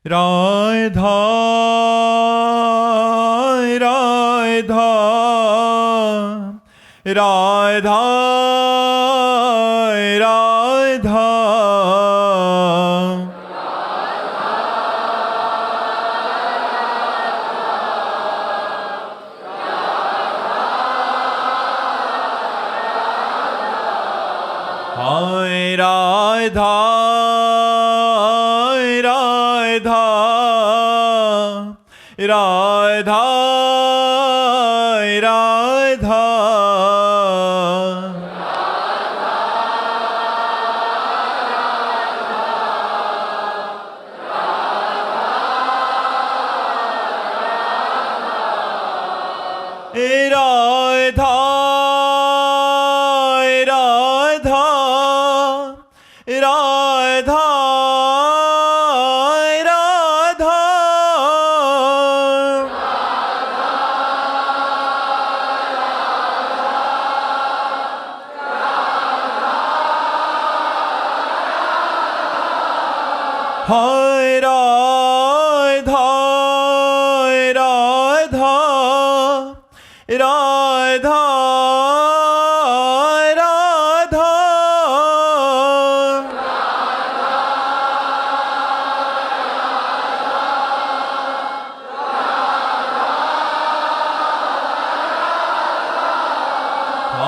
राधा राधा राधा राधा हाय राधा राधा राधा राधा राधा राधा राधा राधा हाय राधा राधा राधा राधा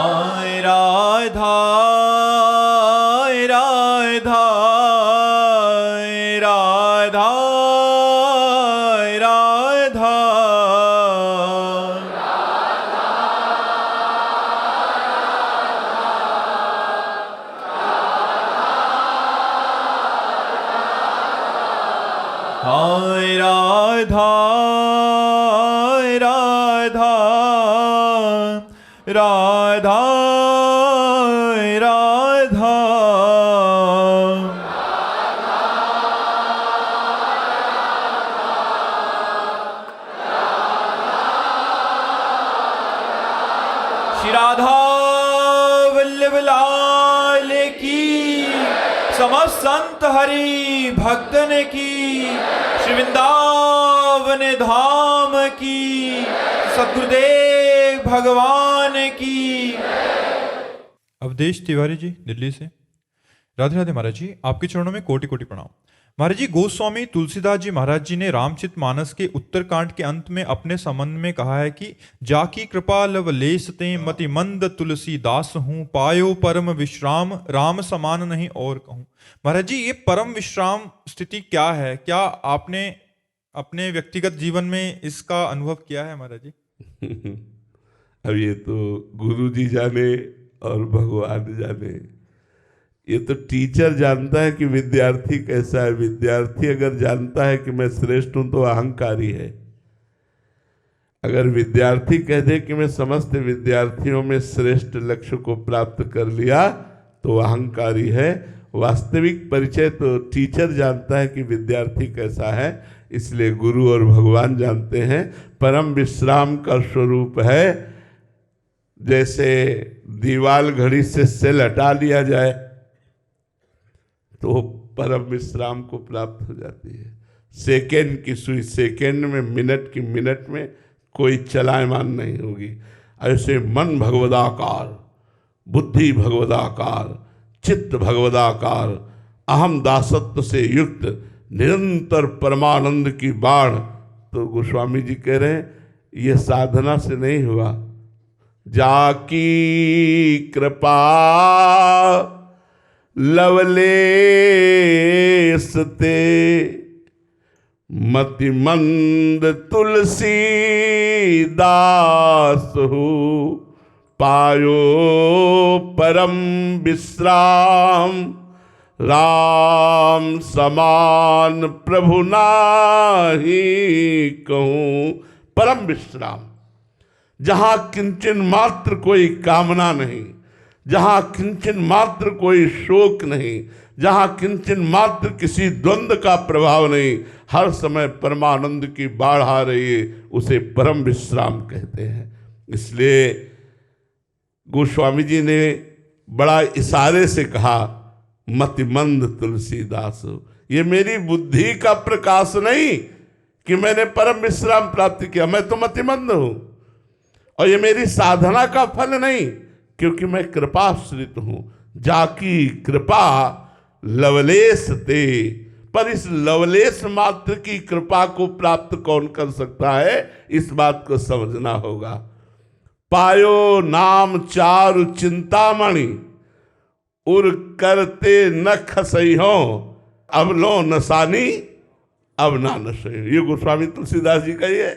हाय राधा राधा राधा राधा हाय राधा राधा राधा राधा श्री राधा वल्लभ लाल की, समस्त संत हरि भक्तन की, श्री वृंदावन धाम की, सद्गुरुदेव भगवान की। अवधेश तिवारी जी दिल्ली से। राधे राधे महाराज जी, आपके चरणों में कोटि कोटि प्रणाम। महाराज जी, गोस्वामी तुलसीदास जी महाराज जी ने रामचरित मानस के उत्तरकांड के अंत में अपने संबंध में कहा है कि जाकी कृपा लवलेशते मति मंद तुलसीदास हूँ, पायो परम विश्राम राम समान नहीं और कहूँ। महाराज जी, ये परम विश्राम स्थिति क्या है? क्या आपने अपने व्यक्तिगत जीवन में इसका अनुभव किया है महाराज जी? अब ये तो गुरु जी जाने और भगवान जाने। ये तो टीचर जानता है कि विद्यार्थी कैसा है। विद्यार्थी अगर जानता है कि मैं श्रेष्ठ हूं तो अहंकारी है। अगर विद्यार्थी कह दे कि मैं समस्त विद्यार्थियों में श्रेष्ठ लक्ष्य को प्राप्त कर लिया तो अहंकारी है। वास्तविक परिचय तो टीचर जानता है कि विद्यार्थी कैसा है, इसलिए गुरु और भगवान जानते हैं। परम विश्राम का स्वरूप है जैसे दीवाल घड़ी से सेल हटा लिया जाए तो परम विश्राम को प्राप्त हो जाती है। सेकेंड की सुई सेकेंड में, मिनट की मिनट में कोई चलायमान नहीं होगी। ऐसे मन भगवदाकार, बुद्धि भगवदाकार, चित्त भगवदाकार, अहम दासत्व से युक्त निरंतर परमानंद की बाढ़। तो गोस्वामी जी कह रहे हैं ये साधना से नहीं हुआ। जाकी कृपा लवलेश ते मति मंद तुलसी दास हो, पायो परम विश्राम राम समान प्रभु नाही कहूँ। परम विश्राम, जहाँ किंचन मात्र कोई कामना नहीं, जहाँ किंचन मात्र कोई शोक नहीं, जहाँ किंचन मात्र किसी द्वंद्व का प्रभाव नहीं, हर समय परमानंद की बाढ़ आ रही है, उसे परम विश्राम कहते हैं। इसलिए गोस्वामी जी ने बड़ा इशारे से कहा, मतिमंद तुलसीदास। ये मेरी बुद्धि का प्रकाश नहीं कि मैंने परम विश्राम प्राप्त किया, मैं तो मतिमंद हूं। और ये मेरी साधना का फल नहीं, क्योंकि मैं कृपाश्रित हूं। जाकी कृपा लवलेश ते, पर इस लवलेश मात्र की कृपा को प्राप्त कौन कर सकता है, इस बात को समझना होगा। पायो नाम चारु चिंतामणि, उर करते न खसई हो, अब लो नसानी अब ना नसई। ये गोस्वामी तुलसीदास जी का ही है।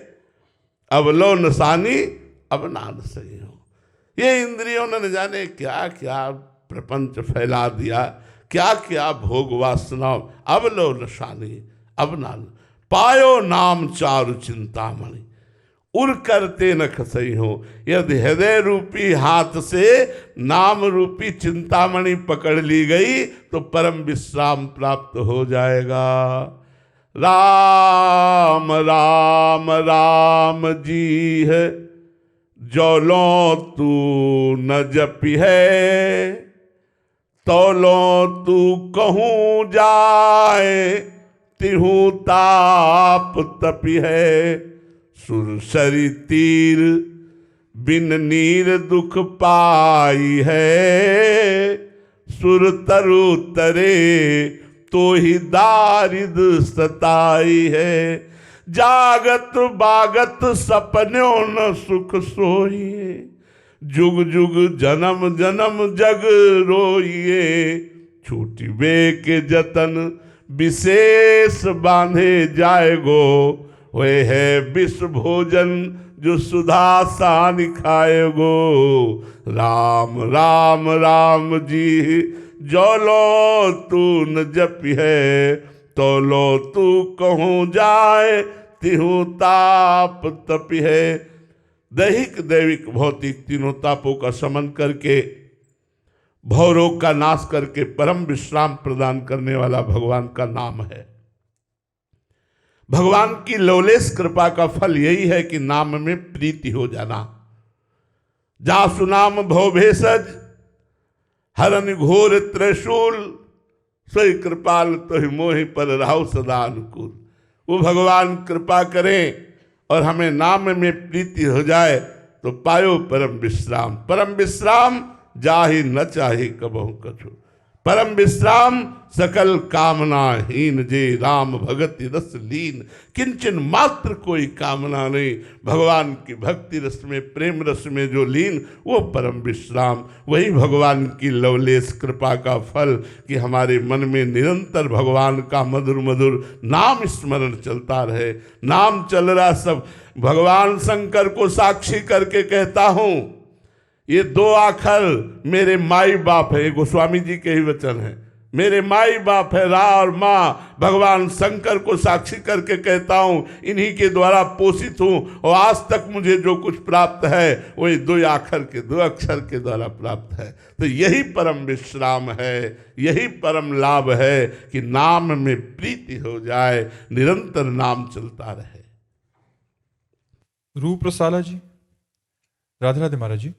अब लो नसानी अब ना नसई हो। ये इंद्रियों ने न जाने क्या क्या प्रपंच फैला दिया, क्या क्या भोग वासना, अब लो नशानी अब ना। पायो नाम चारु चिंतामणि, उर करते न खसई हो। यदि हृदय रूपी हाथ से नाम रूपी चिंतामणि पकड़ ली गई तो परम विश्राम प्राप्त हो जाएगा। राम राम राम जी है, जो लो तू न जपी है, तो लो तू कहूँ जाए, तिहू ताप तपी है। सुरसरी तीर बिन नीर दुख पाई है, सुर तरु तरे तो ही दारिद सताई है। जागत बागत सपनों न सुख सोइए, जुग जुग जन्म जन्म जग रोइए। छूटी बे के जतन विशेष बांधे जाएगो, वे है विश्व भोजन जो सुधा सान खाएगो। राम राम राम जी जो लो तू न जपी है, तो लो तू कहूँ जाए, तिहू ताप तपी है। दैहिक दैविक भौतिक तीनों तापों का शमन करके, भवरोग का नाश करके परम विश्राम प्रदान करने वाला भगवान का नाम है। भगवान की लौलेस कृपा का फल यही है कि नाम में प्रीति हो जाना। जा सुनाम भव भेषज, हरन घोर त्रिशूल, सोई कृपाल तो मोहि पर राहु सदा अनुकूल। वो भगवान कृपा करें और हमें नाम में प्रीति हो जाए तो पायो परम विश्राम। परम विश्राम जाहि न चाहे कबहु कछु, परम विश्राम सकल कामनाहीन, जे राम भगति रस लीन। किंचन मात्र कोई कामना नहीं, भगवान की भक्ति रस में प्रेम रस में जो लीन, वो परम विश्राम। वही भगवान की लवलेस कृपा का फल कि हमारे मन में निरंतर भगवान का मधुर मधुर नाम स्मरण चलता रहे। नाम चल रहा सब, भगवान शंकर को साक्षी करके कहता हूँ, ये दो आखर मेरे माई बाप है। गोस्वामी जी के ही वचन है, मेरे माई बाप है, रा और माँ। भगवान शंकर को साक्षी करके कहता हूँ, इन्हीं के द्वारा पोषित हूँ और आज तक मुझे जो कुछ प्राप्त है वही दो आखर के, दो अक्षर के द्वारा प्राप्त है। तो यही परम विश्राम है, यही परम लाभ है कि नाम में प्रीति हो जाए, निरंतर नाम चलता रहे। रूप प्रसाला जी, राधे राधे महाराज जी।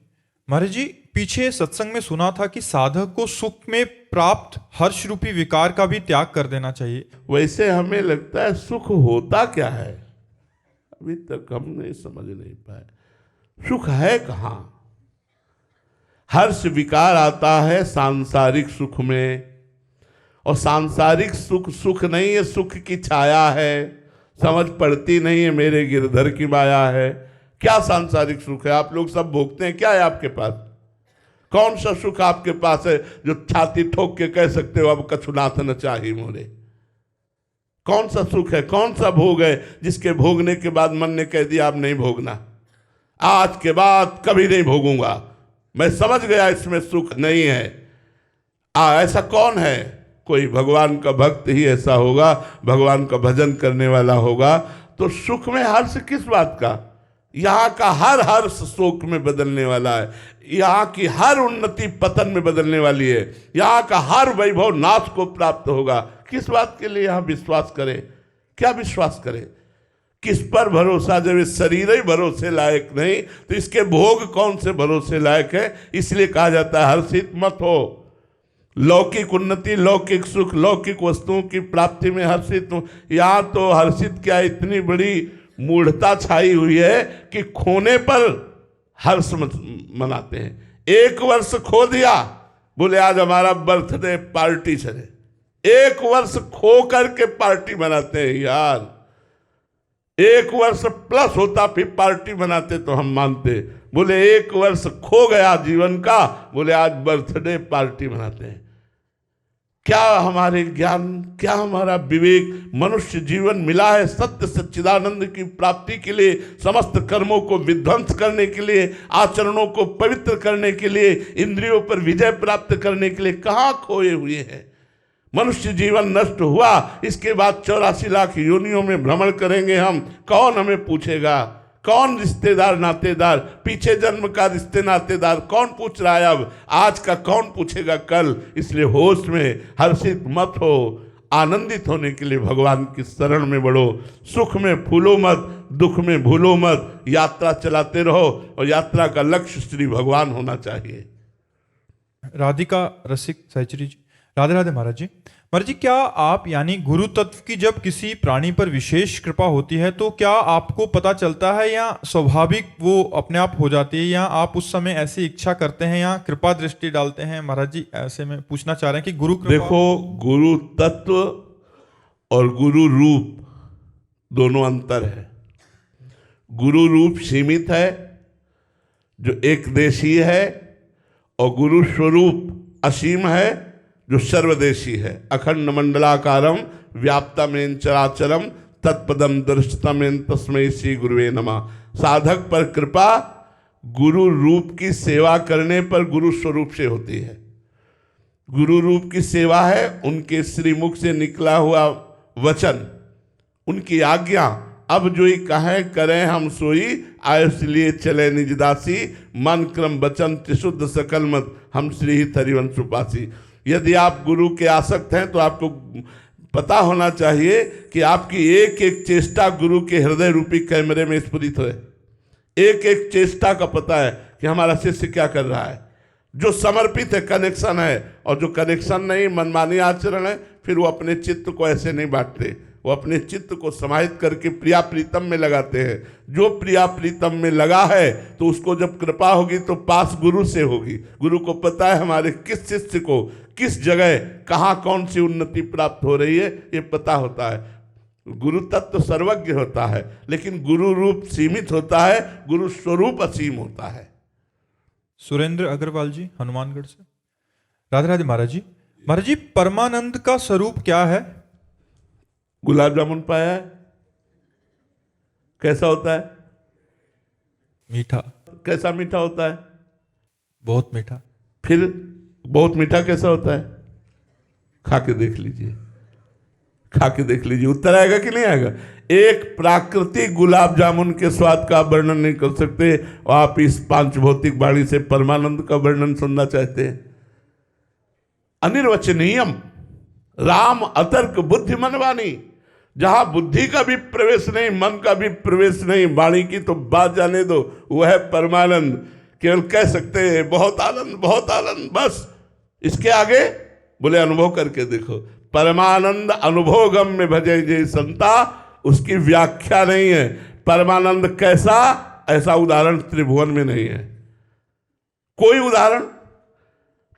महाराज जी, पीछे सत्संग में सुना था कि साधक को सुख में प्राप्त हर्ष रूपी विकार का भी त्याग कर देना चाहिए। वैसे हमें लगता है सुख होता क्या है, अभी तक हम नहीं समझ नहीं पाए। सुख है कहाँ? हर्ष विकार आता है सांसारिक सुख में, और सांसारिक सुख सुख नहीं है, सुख की छाया है, समझ पड़ती नहीं है, मेरे गिरधर की माया है। क्या सांसारिक सुख है? आप लोग सब भोगते हैं, क्या है आपके पास? कौन सा सुख आपके पास है जो छाती ठोक के कह सकते हो अब कछुनाथ न चाहिए मोरे? कौन सा सुख है, कौन सा भोग है जिसके भोगने के बाद मन ने कह दिया अब नहीं भोगना, आज के बाद कभी नहीं भोगूंगा, मैं समझ गया इसमें सुख नहीं है? ऐसा कौन है? कोई भगवान का भक्त ही ऐसा होगा, भगवान का भजन करने वाला होगा। तो सुख में हर्ष किस बात का? यहाँ का हर हर्ष शोक में बदलने वाला है, यहाँ की हर उन्नति पतन में बदलने वाली है, यहाँ का हर वैभव नाश को प्राप्त होगा। किस बात के लिए यहाँ विश्वास करें? क्या विश्वास करें? किस पर भरोसा? जब इस शरीर ही भरोसे लायक नहीं तो इसके भोग कौन से भरोसे लायक है? इसलिए कहा जाता है हर्षित मत हो। लौकिक उन्नति, लौकिक सुख, लौकिक वस्तुओं की प्राप्ति में हर्षित हूं। यहां तो हर्षित क्या, इतनी बड़ी मूढ़ता छाई हुई है कि खोने पर हर्ष मनाते हैं। 1 वर्ष खो दिया, बोले आज हमारा बर्थडे पार्टी चले। 1 वर्ष खो करके पार्टी मनाते हैं यार। 1 वर्ष प्लस होता फिर पार्टी मनाते तो हम मानते। बोले 1 वर्ष खो गया जीवन का, बोले आज बर्थडे पार्टी मनाते हैं। क्या हमारे ज्ञान, क्या हमारा विवेक, मनुष्य जीवन मिला है सत्य सच्चिदानंद की प्राप्ति के लिए, समस्त कर्मों को विध्वंस करने के लिए, आचरणों को पवित्र करने के लिए, इंद्रियों पर विजय प्राप्त करने के लिए, कहाँ खोए हुए हैं। मनुष्य जीवन नष्ट हुआ, इसके बाद 84 लाख योनियों में भ्रमण करेंगे हम। कौन हमें पूछेगा, कौन रिश्तेदार नातेदार, पीछे जन्म का रिश्ते नातेदार कौन पूछ रहा है अब, आज का कौन पूछेगा कल। इसलिए होश में हर्षित मत हो, आनंदित होने के लिए भगवान की शरण में बढ़ो। सुख में फूलो मत, दुख में भूलो मत, यात्रा चलाते रहो और यात्रा का लक्ष्य श्री भगवान होना चाहिए। राधिका रसिक सहचरी जी, राधे राधे महाराज जी। महाराज जी, क्या आप यानी गुरु तत्व की जब किसी प्राणी पर विशेष कृपा होती है तो क्या आपको पता चलता है या स्वाभाविक वो अपने आप हो जाती है, या आप उस समय ऐसी इच्छा करते हैं या कृपा दृष्टि डालते हैं? महाराज जी ऐसे में पूछना चाह रहे हैं कि गुरु कृपा। देखो, गुरु तत्व और गुरु रूप दोनों अंतर है। गुरु रूप सीमित है जो एक देशीय है, और गुरु स्वरूप असीम है जो सर्वदेशी है। अखंड मंडलाकारम व्याप्तमेन चराचरम तत्पदम दर्शतमेन तस्मै श्री गुरुवे नमः। साधक पर कृपा गुरु रूप की सेवा करने पर गुरु स्वरूप से होती है। गुरु रूप की सेवा है उनके श्रीमुख से निकला हुआ वचन, उनकी आज्ञा। अब जो ही कहें करें हम सोई, आयुष लिए चले निज दासी, मन क्रम वचन त्रिशुद्ध सकल मत, हम श्री ही तरिवंश उपासी। यदि आप गुरु के आसक्त हैं तो आपको पता होना चाहिए कि आपकी एक एक चेष्टा गुरु के हृदय रूपी कैमरे में स्फुरित है। एक एक चेष्टा का पता है कि हमारा शिष्य क्या कर रहा है। जो समर्पित है कनेक्शन है, और जो कनेक्शन नहीं मनमानी आचरण है, फिर वो अपने चित्त को ऐसे नहीं बांटते, वो अपने चित्त को समाहित करके प्रिया प्रीतम में लगाते हैं। जो प्रिया प्रीतम में लगा है तो उसको जब कृपा होगी तो पास गुरु से होगी। गुरु को पता है हमारे किस शिष्य को किस जगह कहाँ कौन सी उन्नति प्राप्त हो रही है, ये पता होता है। गुरु तत्व सर्वज्ञ होता है, लेकिन गुरु रूप सीमित होता है, गुरु स्वरूप असीम होता है। सुरेंद्र अग्रवाल जी हनुमानगढ़ से, राधे राधे महाराज जी। महाराज जी, परमानंद का स्वरूप क्या है? गुलाब जामुन पाया है, कैसा होता है? मीठा। कैसा मीठा होता है? बहुत मीठा। फिर बहुत मीठा कैसा होता है? खा के देख लीजिए, खा के देख लीजिए, उत्तर आएगा कि नहीं आएगा। एक प्राकृतिक गुलाब जामुन के स्वाद का वर्णन नहीं कर सकते, और आप इस पांच भौतिक वाणी से परमानंद का वर्णन सुनना चाहते हैं। अनिर्वचनीयम राम अतर्क बुद्धि मनवानी, जहां बुद्धि का भी प्रवेश नहीं, मन का भी प्रवेश नहीं, वाणी की तो बात जाने दो, वह है परमानंद। केवल कह सकते हैं बहुत आनंद बहुत आनंद, बस। इसके आगे बोले अनुभव करके देखो। परमानंद अनुभव गम में भजे जय संता, उसकी व्याख्या नहीं है। परमानंद कैसा, ऐसा उदाहरण त्रिभुवन में नहीं है, कोई उदाहरण।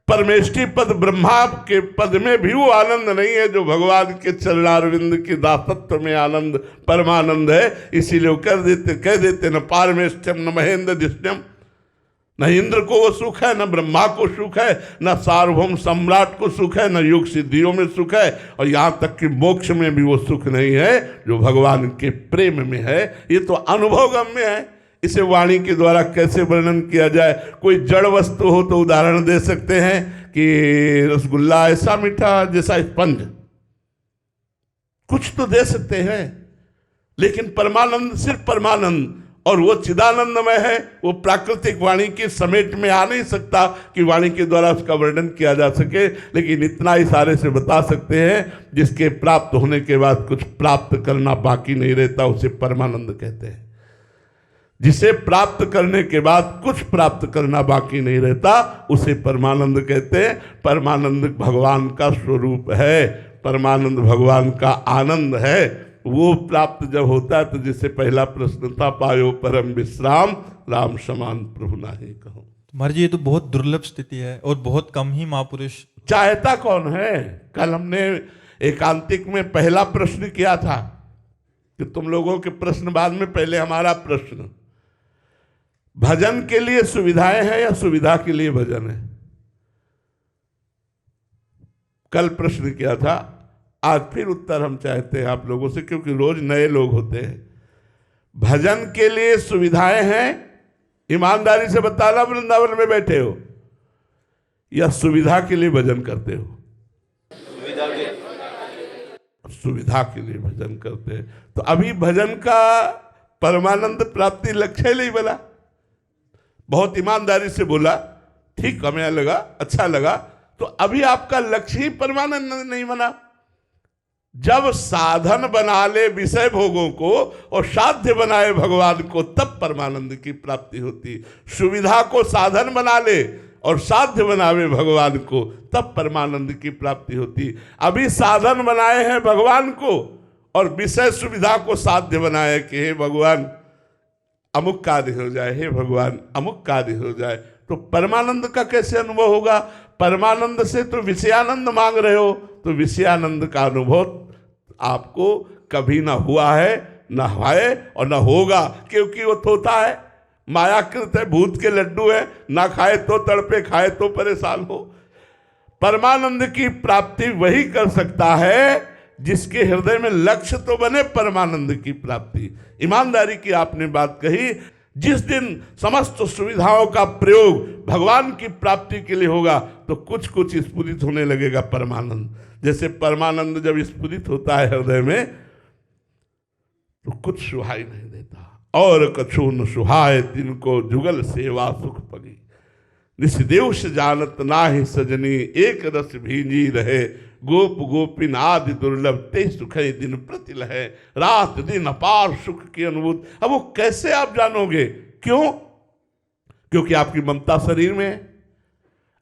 परमेष्टि पद ब्रह्मा के पद में भी वो आनंद नहीं है जो भगवान के चरणारविंद के दासत्व में आनंद परमानंद है। इसीलिए वो कह देते न पारमेष्ठ्यम न महेंद्र दिष्टम, न इंद्र को वो सुख है, न ब्रह्मा को सुख है, न सार्वभौम सम्राट को सुख है, न योग सिद्धियों में सुख है, और यहाँ तक कि मोक्ष में भी वो सुख नहीं है जो भगवान के प्रेम में है। ये तो अनुभवगम्य है, इसे वाणी के द्वारा कैसे वर्णन किया जाए। कोई जड़ वस्तु हो तो उदाहरण दे सकते हैं कि रसगुल्ला ऐसा मीठा जैसा स्पंज, कुछ तो दे सकते हैं, लेकिन परमानंद सिर्फ परमानंद, और वो चिदानंदमय है, वो प्राकृतिक वाणी के समेट में आ नहीं सकता कि वाणी के द्वारा उसका वर्णन किया जा सके। लेकिन इतना इशारे से बता सकते हैं, जिसके प्राप्त होने के बाद कुछ प्राप्त करना बाकी नहीं रहता, उसे परमानंद कहते हैं। जिसे प्राप्त करने के बाद कुछ प्राप्त करना बाकी नहीं रहता, उसे परमानंद कहते हैं। परमानंद भगवान का स्वरूप है, परमानंद भगवान का आनंद है। वो प्राप्त जब होता है तो जिससे पहला प्रश्न था, पायो परम विश्राम, राम समान प्रभु नाहि कहूं। महाराज जी, ये तो बहुत दुर्लभ स्थिति है और बहुत कम ही महापुरुष। चाहता कौन है? कल हमने एकांतिक में पहला प्रश्न किया था कि तुम लोगों के प्रश्न बाद में, पहले हमारा प्रश्न, भजन के लिए सुविधाएं हैं या सुविधा के लिए भजन है? कल प्रश्न किया था, आज फिर उत्तर हम चाहते हैं आप लोगों से, क्योंकि रोज नए लोग होते हैं। भजन के लिए सुविधाएं हैं, ईमानदारी से बताना, वृंदावन में बैठे हो, या सुविधा के लिए भजन करते हो? सुविधा के लिए भजन करते हैं। तो अभी भजन का परमानंद प्राप्ति लक्ष्य नहीं बना। बहुत ईमानदारी से बोला, ठीक, हमें लगा, अच्छा लगा। तो अभी आपका लक्ष्य ही परमानंद नहीं बना। जब साधन बना ले विषय भोगों को और साध्य बनाए भगवान को, तब परमानंद की प्राप्ति होती। सुविधा को साधन बना ले और साध्य बनावे भगवान को, तब परमानंद की प्राप्ति होती। अभी साधन बनाए हैं भगवान को और विषय सुविधा को साध्य बनाए कि हे भगवान अमुक कार्य हो जाए, हे भगवान अमुक कार्य हो जाए। तो परमानंद का कैसे अनुभव होगा? परमानंद से तो विषयानंद मांग रहे हो, तो विषयानंद का अनुभव आपको कभी ना हुआ है, ना है और ना होगा, क्योंकि वो तोता है, मायाकृत है, भूत के लड्डू है, ना खाए तो तड़पे, खाए तो परेशान हो। परमानंद की प्राप्ति वही कर सकता है जिसके हृदय में लक्ष्य तो बने परमानंद की प्राप्ति। ईमानदारी की आपने बात कही। जिस दिन समस्त सुविधाओं का प्रयोग भगवान की प्राप्ति के लिए होगा तो कुछ कुछ स्फुरित होने लगेगा परमानंद। जैसे परमानंद जब स्फुरित होता है हृदय में तो कुछ सुहाई नहीं देता। और कछु न सुहाय तिनको जुगल सेवा सुख पगी, निस्देव से जानत नाहि सजनी, एक रस भींजी रहे, गोप गोपिन आदि दुर्लभ, ते सुख दिन प्रतिल है, रात दिन अपार सुख की अनुभूति। अब वो कैसे आप जानोगे? क्यों? क्योंकि आपकी ममता शरीर में है,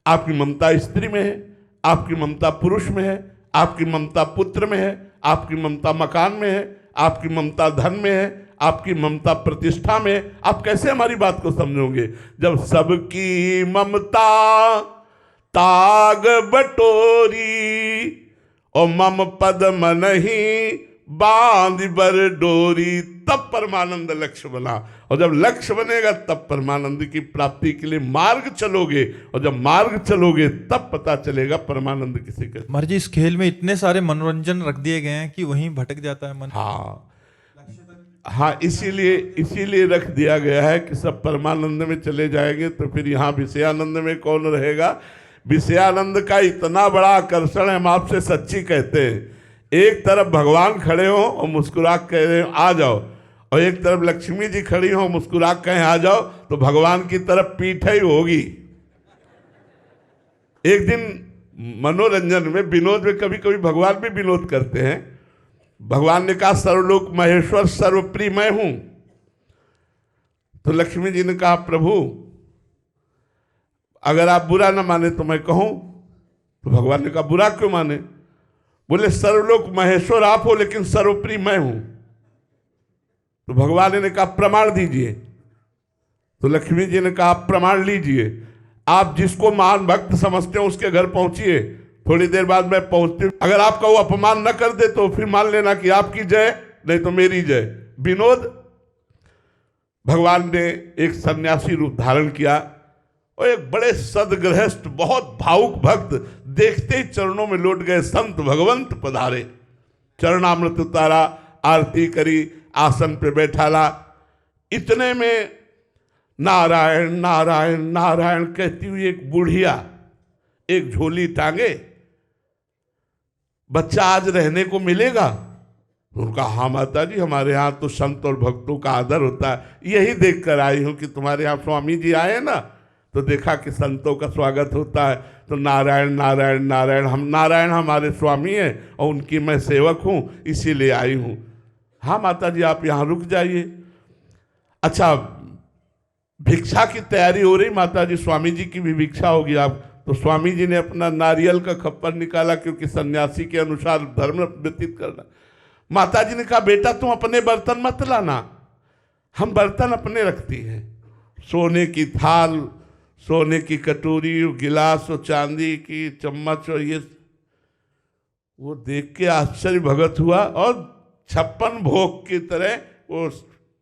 आपकी ममता स्त्री में है, आपकी ममता पुरुष में है, आपकी ममता पुत्र में है, आपकी ममता मकान में है, आपकी ममता धन में है, आपकी ममता प्रतिष्ठा में। आप कैसे हमारी बात को समझोगे? जब सबकी ममता ताग बटोरी और मम पद मनहि बांध बर डोरी, तब परमानंद लक्ष्य बना। और जब लक्ष्य बनेगा तब परमानंद की प्राप्ति के लिए मार्ग चलोगे, और जब मार्ग चलोगे तब पता चलेगा परमानंद किसे कहते हैं। महाराज जी, इस खेल में इतने सारे मनोरंजन रख दिए गए हैं कि वहीं भटक जाता है मन। हाँ, इसीलिए रख दिया गया है कि सब परमानंद में चले जाएंगे तो फिर यहाँ विषयानंद में कौन रहेगा? विषयानंद का इतना बड़ा आकर्षण है, हम आपसे सच्ची कहते हैं। एक तरफ भगवान खड़े हो और मुस्कुरा कह रहे हो आ जाओ, और एक तरफ लक्ष्मी जी खड़ी हो मुस्कुरा कहें आ जाओ, तो भगवान की तरफ पीठ ही होगी। एक दिन मनोरंजन में, विनोद में, कभी कभी भगवान भी विनोद करते हैं। भगवान ने कहा सर्वलोक महेश्वर सर्वप्रिय मैं हूं, तो लक्ष्मी जी ने कहा प्रभु अगर आप बुरा ना माने तो मैं कहूं। तो भगवान ने कहा बुरा क्यों माने? बोले सर्वलोक महेश्वर आप हो लेकिन सर्वप्रिय मैं हूं। तो भगवान ने कहा प्रमाण दीजिए। तो लक्ष्मी जी ने कहा प्रमाण लीजिए, आप जिसको महान भक्त समझते हो उसके घर पहुंचिए, थोड़ी देर बाद मैं पहुंचती हूं, अगर आपका वो अपमान न कर दे तो फिर मान लेना कि आपकी जय, नहीं तो मेरी जय। विनोद। भगवान ने एक सन्यासी रूप धारण किया और एक बड़े सदगृहस्थ बहुत भावुक भक्त देखते ही चरणों में लौट गए। संत भगवंत पधारे, चरणामृत उतारा, आरती करी, आसन पे बैठाला। इतने में नारायण नारायण नारायण कहती हुई एक बुढ़िया एक झोली टांगे, बच्चा आज रहने को मिलेगा? उनका हाँ माता जी, हमारे यहाँ तो संत और भक्तों का आदर होता है, यही देखकर आई हूँ कि तुम्हारे यहाँ स्वामी जी आए ना, तो देखा कि संतों का स्वागत होता है, तो नारायण नारायण नारायण, हम नारायण हमारे स्वामी हैं और उनकी मैं सेवक हूँ, इसीलिए आई हूँ। हाँ माता जी आप यहाँ रुक जाइए। अच्छा भिक्षा की तैयारी हो रही, माता जी स्वामी जी की भी भिक्षा होगी आप, तो स्वामी जी ने अपना नारियल का खप्पर निकाला, क्योंकि सन्यासी के अनुसार धर्म व्यतीत करना। माता जी ने कहा बेटा तुम अपने बर्तन मत लाना, हम बर्तन अपने रखती हैं, सोने की थाल, सोने की कटोरी, गिलास और चांदी की चम्मच और ये। वो देख के आश्चर्य भगत हुआ और 56 भोग की तरह वो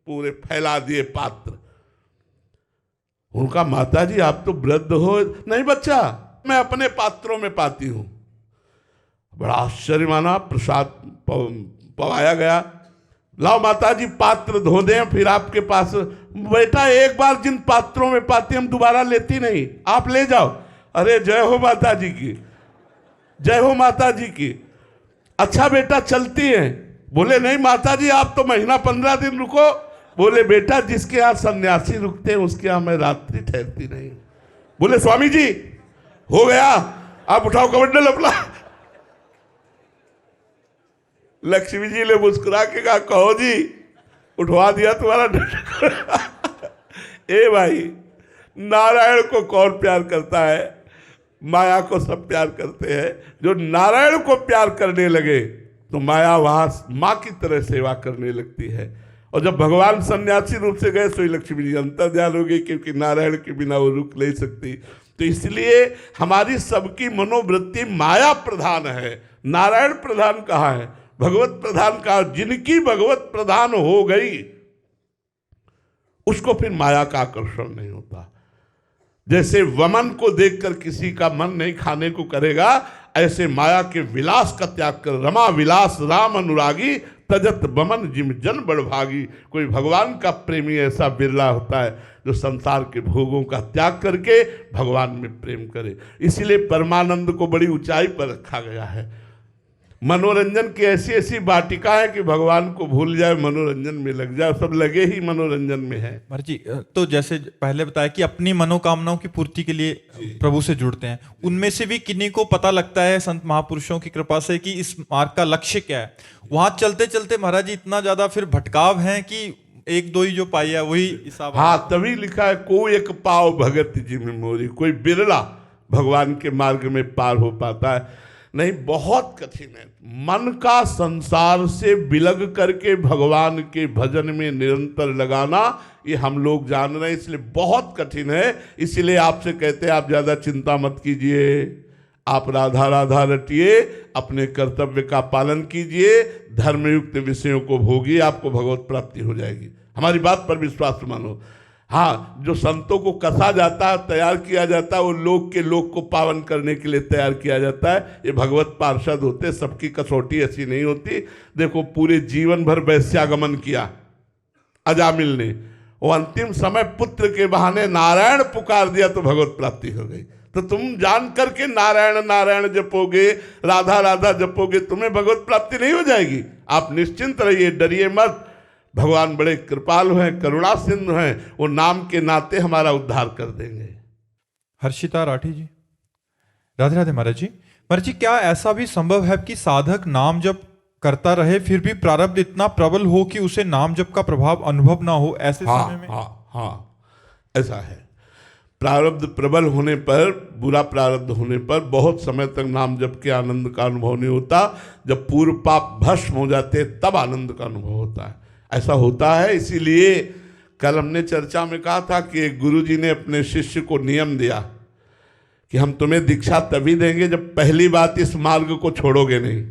पूरे फैला दिए पात्र। उनका माता जी आप तो वृद्ध हो। नहीं बच्चा, मैं अपने पात्रों में पाती हूं। बड़ा आश्चर्य माना, प्रसाद पवाया गया। लाओ माता जी पात्र धो दें फिर आपके पास। बेटा एक बार जिन पात्रों में पाती हम दोबारा लेती नहीं, आप ले जाओ। अरे जय हो माता जी की, जय हो माता जी की। अच्छा बेटा चलती हैं? बोले नहीं माता जी आप तो महीना 15 दिन रुको। बोले बेटा जिसके यहाँ सन्यासी रुकते हैं उसके यहाँ मैं रात्रि ठहरती नहीं। बोले स्वामी जी हो गया, आप उठाओ कमंडल अपना। लक्ष्मी जी ने मुस्कुरा के कहा कहो जी उठवा दिया तुम्हारा। ए भाई, नारायण को कौन प्यार करता है? माया को सब प्यार करते हैं। जो नारायण को प्यार करने लगे तो माया वहां माँ की तरह सेवा करने लगती है। और जब भगवान सन्यासी रूप से गए तो लक्ष्मी जी अंतर्ध्यान हो गई, क्योंकि नारायण के बिना वो रुक नहीं सकती। तो इसलिए हमारी सबकी मनोवृत्ति माया प्रधान है, नारायण प्रधान कहाँ है? भगवत प्रधान कहाँ? जिनकी भगवत प्रधान हो गई उसको फिर माया का आकर्षण नहीं होता। जैसे वमन को देखकर किसी का मन नहीं खाने को करेगा, ऐसे माया के विलास का त्याग कर रमा विलास राम अनुरागी तजत बमन जिम जन बड़भागी। कोई भगवान का प्रेमी ऐसा बिरला होता है जो संसार के भोगों का त्याग करके भगवान में प्रेम करे। इसीलिए परमानंद को बड़ी ऊंचाई पर रखा गया है। मनोरंजन की ऐसी ऐसी वाटिका है कि भगवान को भूल जाए, मनोरंजन में लग जाए, सब लगे ही मनोरंजन में है। महाराज जी, तो जैसे पहले बताया कि अपनी मनोकामनाओं की पूर्ति के लिए प्रभु से जुड़ते हैं, उनमें से भी किन्हीं को पता लगता है संत महापुरुषों की कृपा से कि इस मार्ग का लक्ष्य क्या है। वहां चलते चलते महाराज जी इतना ज्यादा फिर भटकाव है कि एक दो ही जो पाई है वही हिसाब। हाँ, तभी लिखा है कोई एक पाव भगत जी में मोरी। कोई बिरला भगवान के मार्ग में पार हो पाता है। नहीं, बहुत कठिन है। मन का संसार से बिलग करके भगवान के भजन में निरंतर लगाना, ये हम लोग जान रहे हैं, इसलिए बहुत कठिन है। इसलिए आपसे कहते हैं आप ज़्यादा चिंता मत कीजिए, आप राधा राधा रटिए, अपने कर्तव्य का पालन कीजिए, धर्मयुक्त विषयों को भोगिए, आपको भगवत प्राप्ति हो जाएगी। हमारी बात पर विश्वास मानो। हाँ, जो संतों को कसा जाता है, तैयार किया जाता है, वो लोक के लोक को पावन करने के लिए तैयार किया जाता है। ये भगवत पार्षद होते, सबकी कसौटी ऐसी नहीं होती। देखो पूरे जीवन भर वैश्यागमन किया अजामिल ने, वो अंतिम समय पुत्र के बहाने नारायण पुकार दिया तो भगवत प्राप्ति हो गई। तो तुम जान करके नारायण नारायण जपोगे, राधा राधा जपोगे, तुम्हें भगवत प्राप्ति नहीं हो जाएगी। आप निश्चिंत रहिए, डरिए मत। भगवान बड़े कृपालु हैं, करुणा सिंधु हैं, वो नाम के नाते हमारा उद्धार कर देंगे। हर्षिता राठी जी, राधे राधे महाराज जी। महाराज जी, क्या ऐसा भी संभव है कि साधक नाम जप करता रहे फिर भी प्रारब्ध इतना प्रबल हो कि उसे नाम जप का प्रभाव अनुभव ना हो ऐसे समय में? हाँ, ऐसा है। प्रारब्ध प्रबल होने पर, बुरा प्रारब्ध होने पर बहुत समय तक नाम जप के आनंद का अनुभव नहीं होता। जब पूर्व पाप भस्म हो जाते तब आनंद का अनुभव होता है। ऐसा होता है। इसीलिए कल हमने चर्चा में कहा था कि एक गुरुजी ने अपने शिष्य को नियम दिया कि हम तुम्हें दीक्षा तभी देंगे जब पहली बात इस मार्ग को छोड़ोगे नहीं,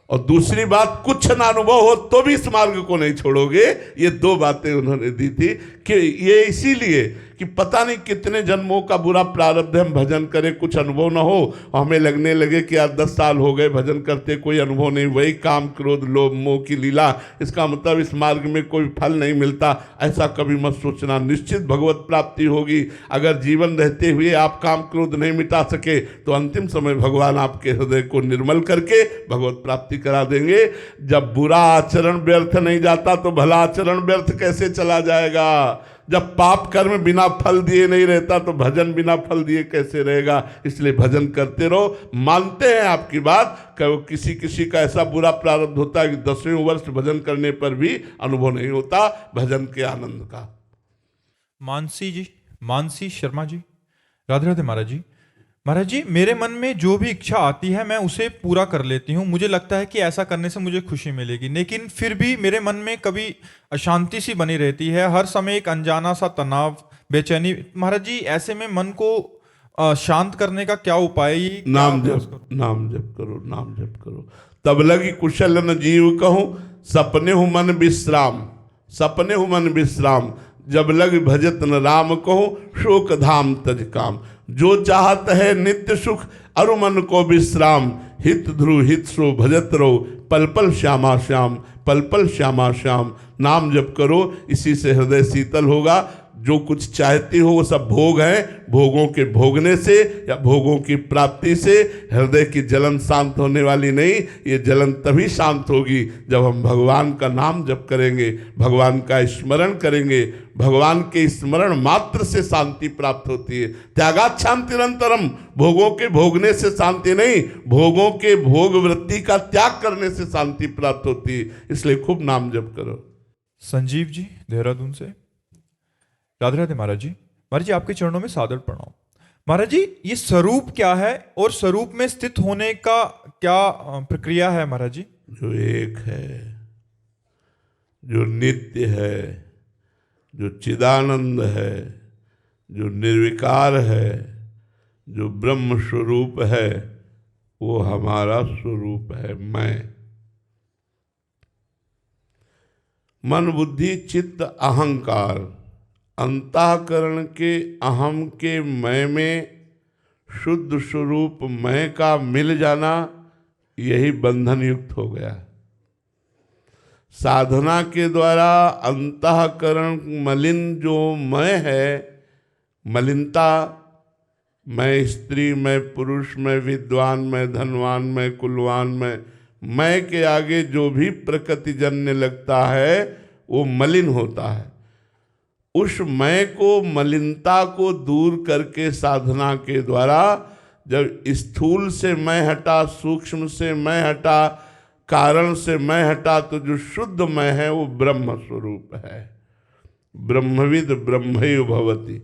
और दूसरी बात कुछ ना अनुभव हो तो भी इस मार्ग को नहीं छोड़ोगे। ये दो बातें उन्होंने दी थी कि ये इसीलिए कि पता नहीं कितने जन्मों का बुरा प्रारब्ध है, हम भजन करें कुछ अनुभव ना हो, हमें लगने लगे कि यार 10 साल हो गए भजन करते कोई अनुभव नहीं, वही काम क्रोध लोभ मोह की लीला, इसका मतलब इस मार्ग में कोई फल नहीं मिलता। ऐसा कभी मत सोचना, निश्चित भगवत प्राप्ति होगी। अगर जीवन रहते हुए आप काम क्रोध नहीं मिटा सके तो अंतिम समय भगवान आपके हृदय को निर्मल करके भगवत प्राप्ति करा देंगे। जब बुरा आचरण व्यर्थ नहीं जाता तो भला आचरण व्यर्थ कैसे चला जाएगा? जब पाप कर्म बिना फल दिए नहीं रहता तो भजन बिना फल दिए कैसे रहेगा? इसलिए भजन करते रहो। मानते हैं आपकी बात कि किसी किसी का ऐसा बुरा प्रारब्ध होता है कि 10वें वर्ष भजन करने पर भी अनुभव नहीं होता भजन के आनंद का। मानसी शर्मा जी, राधे राधे महाराज जी। महाराज जी, मेरे मन में जो भी इच्छा आती है मैं उसे पूरा कर लेती हूँ। मुझे लगता है कि ऐसा करने से मुझे खुशी मिलेगी, लेकिन फिर भी मेरे मन में कभी अशांति सी बनी रहती है। हर समय एक अनजाना सा तनाव, बेचैनी। महाराज जी, ऐसे में मन को शांत करने का क्या उपाय है? क्या नाम प्रयास जप, करूं? नाम जप करो, नाम जप करो। तब लगी कुशल न जीव कहूं, सपने हूं मन विश्राम, सपने हूं मन विश्राम। जब लग भजत न राम कहूं, शोक धाम तज काम। जो चाहत है नित्य सुख, अरु मन को विश्राम। हित ध्रुव हित सो भजत रहो, पल पल श्यामा श्याम, पल पल श्यामा श्याम। नाम जप करो, इसी से हृदय शीतल होगा। जो कुछ चाहती हो वो सब भोग है, भोगों के भोगने से या भोगों की प्राप्ति से हृदय की जलन शांत होने वाली नहीं। ये जलन तभी शांत होगी जब हम भगवान का नाम जप करेंगे, भगवान का स्मरण करेंगे। भगवान के स्मरण मात्र से शांति प्राप्त होती है। त्यागात् शांतिरंतरम, भोगों के भोगने से शांति नहीं, भोगों के भोग वृत्ति का त्याग करने से शांति प्राप्त होती है। इसलिए खूब नाम जप करो। संजीव जी, देहरादून से, राधे राधे महाराज जी। महाराज जी, आपके चरणों में सादर प्रणाम। महाराज जी, ये स्वरूप क्या है और स्वरूप में स्थित होने का क्या प्रक्रिया है महाराज जी? जो एक है, जो नित्य है, जो चिदानंद है, जो निर्विकार है, जो ब्रह्म स्वरूप है, वो हमारा स्वरूप है। मैं, मन बुद्धि चित्त अहंकार, अंतःकरण के अहम के मैं में शुद्ध स्वरूप मैं का मिल जाना, यही बंधन युक्त हो गया। साधना के द्वारा अंतःकरण मलिन जो मैं है, मलिनता, मैं स्त्री, मैं पुरुष, मैं विद्वान, मैं धनवान, मैं कुलवान, मैं के आगे जो भी प्रकृति जन्य लगता है वो मलिन होता है। उस मैं को, मलिनता को दूर करके साधना के द्वारा जब स्थूल से मैं हटा, सूक्ष्म से मैं हटा, कारण से मैं हटा, तो जो शुद्ध मैं है वो ब्रह्म स्वरूप है। ब्रह्मविद ब्रह्मैव भवति,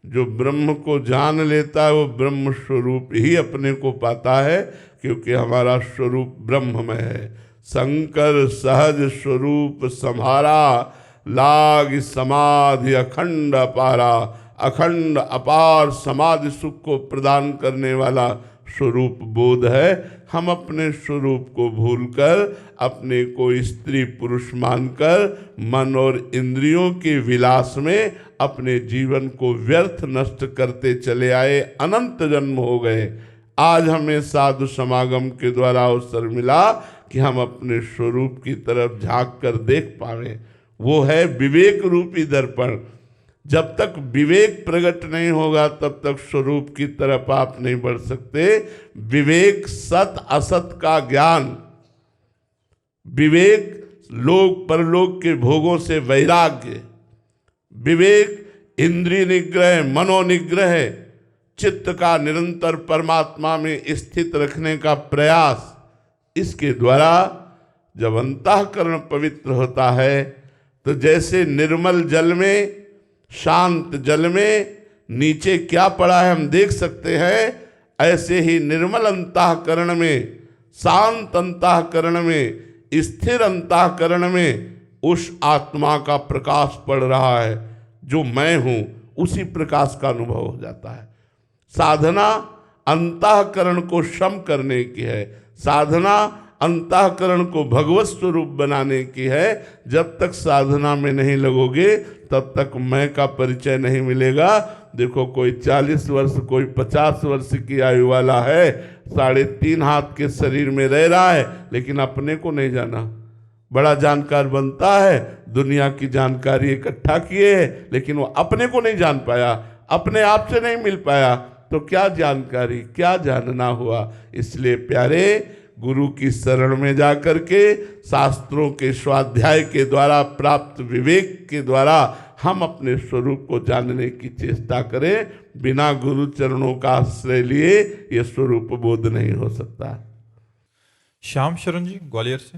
जो ब्रह्म को जान लेता है वो ब्रह्म स्वरूप ही अपने को पाता है, क्योंकि हमारा स्वरूप ब्रह्म में है। शंकर सहज स्वरूप सम्हारा, लाग समाधि अखंड अपारा। अखंड अपार समाधि सुख को प्रदान करने वाला स्वरूप बोध है। हम अपने स्वरूप को भूलकर अपने को स्त्री पुरुष मानकर मन और इंद्रियों के विलास में अपने जीवन को व्यर्थ नष्ट करते चले आए। अनंत जन्म हो गए। आज हमें साधु समागम के द्वारा अवसर मिला कि हम अपने स्वरूप की तरफ झांक कर देख पाएं। वो है विवेक रूपी दर्पण। जब तक विवेक प्रकट नहीं होगा तब तक स्वरूप की तरफ आप नहीं बढ़ सकते। विवेक सत असत का ज्ञान, विवेक लोक परलोक के भोगों से वैराग्य, विवेक इंद्रिय निग्रह, मनोनिग्रह, चित्त का निरंतर परमात्मा में स्थित रखने का प्रयास। इसके द्वारा जब अंतःकरण पवित्र होता है तो जैसे निर्मल जल में, शांत जल में नीचे क्या पड़ा है हम देख सकते हैं, ऐसे ही निर्मल अंतःकरण में, शांत अंतःकरण में, स्थिर अंतःकरण में उस आत्मा का प्रकाश पड़ रहा है। जो मैं हूं उसी प्रकाश का अनुभव हो जाता है। साधना अंतःकरण को शम करने की है। साधना अंतःकरण को भगवत स्वरूप बनाने की है। जब तक साधना में नहीं लगोगे तब तक मैं का परिचय नहीं मिलेगा। देखो, कोई 40 वर्ष, कोई 50 वर्ष की आयु वाला है, 3.5 हाथ के शरीर में रह रहा है, लेकिन अपने को नहीं जाना। बड़ा जानकार बनता है, दुनिया की जानकारी इकट्ठा किए है, लेकिन वो अपने को नहीं जान पाया, अपने आप से नहीं मिल पाया, तो क्या जानकारी, क्या जानना हुआ। इसलिए प्यारे, गुरु की शरण में जाकर के शास्त्रों के स्वाध्याय के द्वारा प्राप्त विवेक के द्वारा हम अपने स्वरूप को जानने की चेष्टा करें। बिना गुरु चरणों का आश्रय लिए यह स्वरूप बोध नहीं हो सकता। श्याम शरण जी, ग्वालियर से,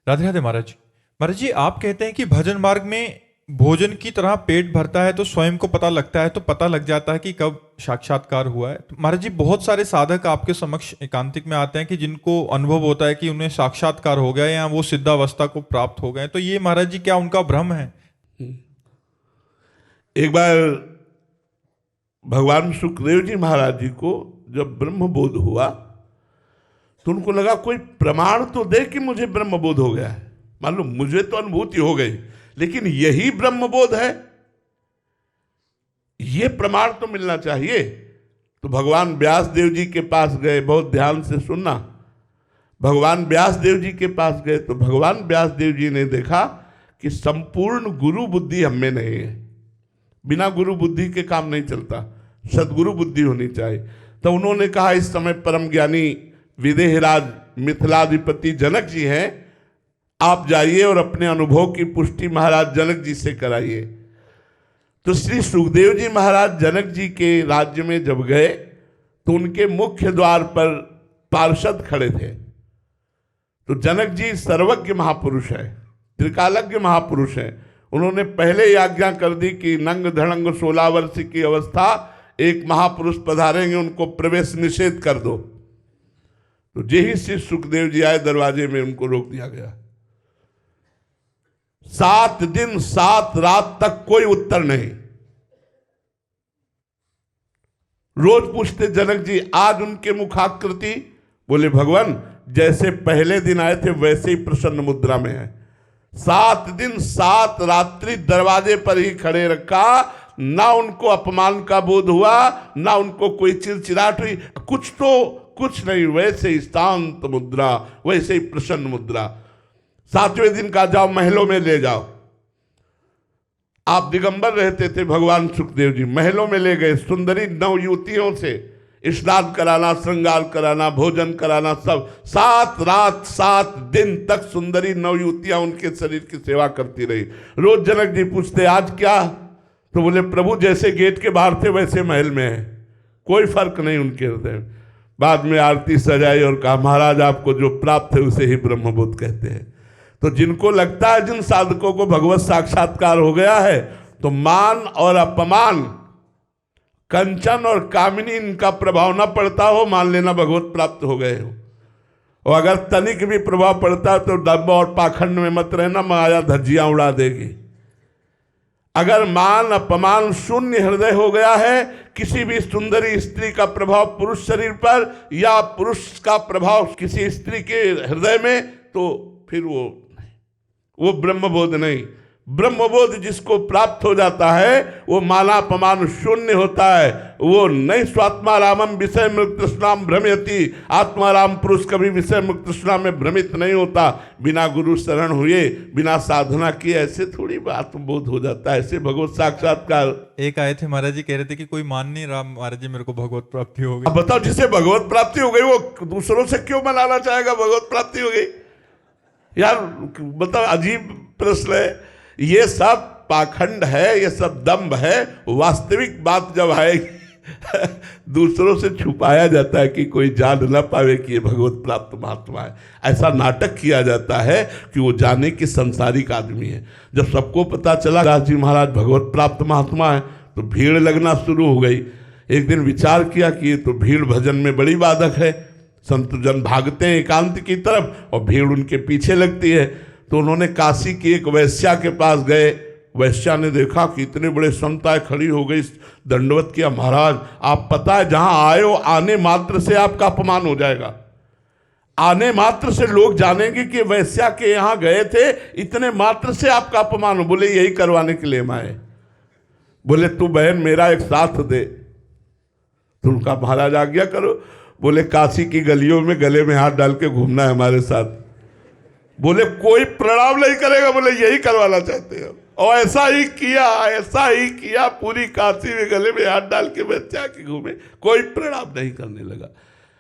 राधे राधे महाराज जी। महाराज जी, आप कहते हैं कि भजन मार्ग में भोजन की तरह पेट भरता है तो स्वयं को पता लगता है, तो पता लग जाता है कि कब साक्षात्कार हुआ है। तो महाराज जी, बहुत सारे साधक आपके समक्ष एकांतिक में आते हैं कि जिनको अनुभव होता है कि उन्हें साक्षात्कार हो गया या वो सिद्धावस्था को प्राप्त हो गए, तो ये महाराज जी क्या उनका भ्रम है? एक बार भगवान सुखदेव जी महाराज जी को जब ब्रह्मबोध हुआ तो उनको लगा कोई प्रमाण तो दे कि मुझे ब्रह्मबोध हो गया है। मान लो मुझे तो अनुभूति हो गई, लेकिन यही ब्रह्मबोध है, ये प्रमाण तो मिलना चाहिए। तो भगवान व्यास देव जी के पास गए, बहुत ध्यान से सुनना। भगवान व्यास देव जी के पास गए तो भगवान व्यास देव जी ने देखा कि संपूर्ण गुरु बुद्धि हम में नहीं है। बिना गुरु बुद्धि के काम नहीं चलता, सदगुरु बुद्धि होनी चाहिए। तो उन्होंने कहा, इस समय परम ज्ञानी विदेहराज मिथिलाधिपति जनक जी हैं, आप जाइए और अपने अनुभव की पुष्टि महाराज जनक जी से कराइए। तो श्री सुखदेव जी महाराज जनक जी के राज्य में जब गए तो उनके मुख्य द्वार पर पार्षद खड़े थे। तो जनक जी सर्वज्ञ महापुरुष है, त्रिकालज्ञ महापुरुष है। उन्होंने पहले ही आज्ञा कर दी कि नंग धड़ंग 16 वर्ष की अवस्था एक महापुरुष पधारेंगे, उनको प्रवेश निषेध कर दो। तो यही श्री सुखदेव जी आए, दरवाजे में उनको रोक दिया गया। 7 दिन 7 रात तक कोई उत्तर नहीं। रोज पूछते जनक जी, आज उनके मुखाकृति? बोले भगवान जैसे पहले दिन आए थे वैसे ही प्रसन्न मुद्रा में है। 7 दिन 7 रात्रि दरवाजे पर ही खड़े रखा, ना उनको अपमान का बोध हुआ, ना उनको कोई चिड़चिड़ाहट हुई, कुछ नहीं, वैसे ही शांत मुद्रा, वैसे ही प्रसन्न मुद्रा। 7वें दिन का जाओ महलों में ले जाओ। आप दिगंबर रहते थे भगवान सुखदेव जी, महलों में ले गए, सुंदरी 9 युवतियों से स्नान कराना, श्रृंगार कराना, भोजन कराना, सब। 7 रात 7 दिन तक सुंदरी 9 युवतियां उनके शरीर की सेवा करती रही। रोज जनक जी पूछते, आज क्या? तो बोले प्रभु जैसे गेट के बाहर थे वैसे महल में है, कोई फर्क नहीं उनके हृदय। बाद में आरती सजाई और कहा, महाराज आपको जो प्राप्त है उसे ही ब्रह्मबोध कहते हैं। तो जिनको लगता है जिन साधकों को भगवत साक्षात्कार हो गया है, तो मान और अपमान, कंचन और कामिनी इनका प्रभाव ना पड़ता हो, मान लेना भगवत प्राप्त हो गए हो। और अगर तनिक भी प्रभाव पड़ता है तो डब्बा और पाखंड में मत रहना, माया धज्जियां उड़ा देगी। अगर मान अपमान शून्य हृदय हो गया है, किसी भी सुंदरी स्त्री का प्रभाव पुरुष शरीर पर या पुरुष का प्रभाव किसी स्त्री के हृदय में, तो फिर वो ब्रह्मबोध नहीं। ब्रह्मबोध जिसको प्राप्त हो जाता है वो माला अपमान शून्य होता है। वो नहीं स्वात्मा रामम विषय मुक्त तृष्णाम भ्रमयति, आत्माराम पुरुष कभी विषय मुक्त तृष्णा में भ्रमित नहीं होता। बिना गुरु शरण हुए, बिना साधना किए ऐसे थोड़ी आत्मबोध हो जाता है, ऐसे भगवत साक्षात्कार। एक आए थे महाराज जी, कह रहे थे कि कोई मान नहीं रहा महाराज जी मेरे को भगवत प्राप्ति हो गई। अब बताओ, जिसे भगवत प्राप्ति हो गई वो दूसरों से क्यों मनाना चाहेगा भगवत प्राप्ति हो गई? यार बताओ, अजीब प्रश्न है। ये सब पाखंड है, ये सब दंभ है। वास्तविक बात जब आएगी दूसरों से छुपाया जाता है कि कोई जान न पावे कि ये भगवत प्राप्त महात्मा है। ऐसा नाटक किया जाता है कि वो जाने कि संसारिक आदमी है। जब सबको पता चला दास जी महाराज भगवत प्राप्त महात्मा है तो भीड़ लगना शुरू हो गई। एक दिन विचार किया कि ये तो भीड़ भजन में बड़ी बाधक है। संत जन भागते हैं एकांत की तरफ और भीड़ उनके पीछे लगती है। तो उन्होंने काशी की एक वैश्या के पास गए। वैश्या ने देखा कि इतने बड़े संताएं खड़ी हो गई, दंडवत किया। महाराज आप पता है जहां आए हो आने मात्र से आपका अपमान हो जाएगा। आने मात्र से लोग जानेंगे कि वैश्या के यहाँ गए थे, इतने मात्र से आपका अपमान हो। बोले यही करवाने के लिए हम आए। बोले तू बहन मेरा एक साथ दे। तो उनका महाराज आज्ञा करो। बोले काशी की गलियों में गले में हाथ डाल के घूमना है हमारे साथ। बोले कोई प्रणाम नहीं करेगा। बोले यही करवाना चाहते हो। और ऐसा ही किया पूरी काशी में गले में हाथ डाल के बच्चा के घूमे, कोई प्रणाम नहीं करने लगा।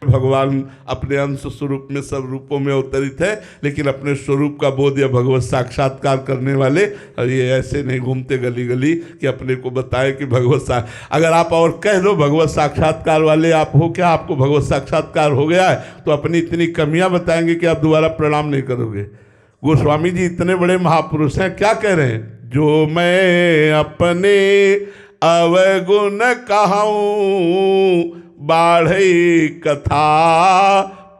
भगवान अपने अंश स्वरूप में सब रूपों में अवतरित है, लेकिन अपने स्वरूप का बोध या भगवत साक्षात्कार करने वाले ये ऐसे नहीं घूमते गली गली कि अपने को बताए कि भगवत अगर आप और कह दो भगवत साक्षात्कार वाले आप हो क्या, आपको भगवत साक्षात्कार हो गया है, तो अपनी इतनी कमियां बताएंगे कि आप दोबारा प्रणाम नहीं करोगे। गोस्वामी जी इतने बड़े महापुरुष हैं, क्या कह रहे हैं? जो मैं अपने अवगुण कहूँ, बाढ़ई कथा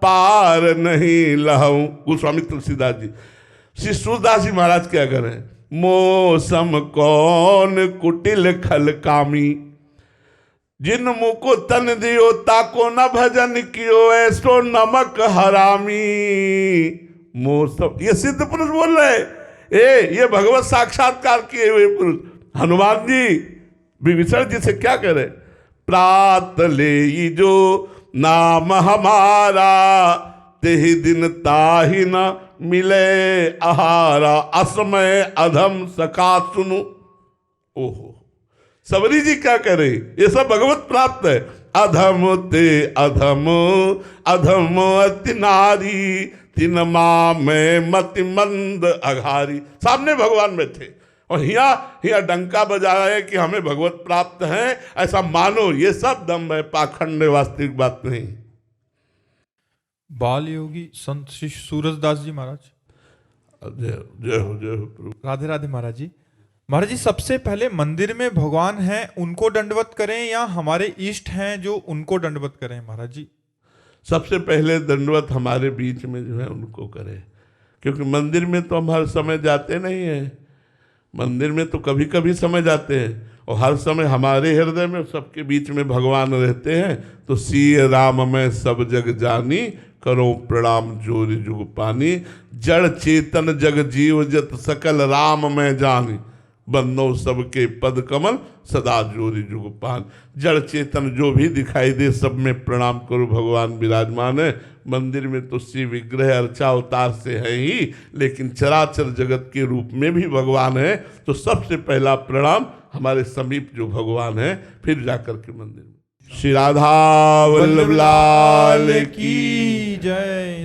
पार नहीं लहूँ। गोस्वामी तुलसीदास जी। श्री सूरदास जी महाराज क्या करें, मौसम कौन कुटिल खल कामी, जिन मुको तन दियो ताको न भजन कियो, ऐसो नमक हरामी। मौसम, ये सिद्ध पुरुष बोल रहे, ये भगवत साक्षात्कार किए हुए पुरुष हनुमान जी विभीषण जी से क्या करे, प्रात ले जो नाम हमारा, तेहि दिन ताहि न मिले आहारा, असमय अधम सखा सुनु। ओहो, सबरी जी क्या करे, ये सब भगवत प्राप्त है। अधम ते अधम अधम अति नारी, तिन माँ में मति मंद अघारी। सामने भगवान में थे और हिया डंका बजा रहे हैं कि हमें भगवत प्राप्त है, ऐसा मानो। ये सब दम है, पाखंड, वास्तविक बात नहीं। बाल योगी संत श्री सूरजदास जी महाराज। जय हो जय हो प्रभु। राधे राधे महाराज जी। महाराज जी, सबसे पहले मंदिर में भगवान हैं उनको दंडवत करें या हमारे इष्ट हैं जो उनको दंडवत करें महाराज जी? सबसे पहले दंडवत हमारे बीच में जो है उनको करें, क्योंकि मंदिर में तो हम हर समय जाते नहीं हैं। मंदिर में तो कभी कभी समय जाते हैं और हर समय हमारे हृदय में सबके बीच में भगवान रहते हैं। तो सिय राम में सब जग जानी, करो प्रणाम जोरि जुग पानी, जड़ चेतन जग जीव जत सकल राम में जानी, बंदो सबके पद कमल सदा जोरि जुग पान। जड़ चेतन जो भी दिखाई दे सब में प्रणाम करो, भगवान विराजमान है। मंदिर में तो श्री विग्रह अर्चा अवतार से है ही, लेकिन चराचर जगत के रूप में भी भगवान है। तो सबसे पहला प्रणाम हमारे समीप जो भगवान है, फिर जाकर के मंदिर में। श्री राधा वल्लभ लाल की जय।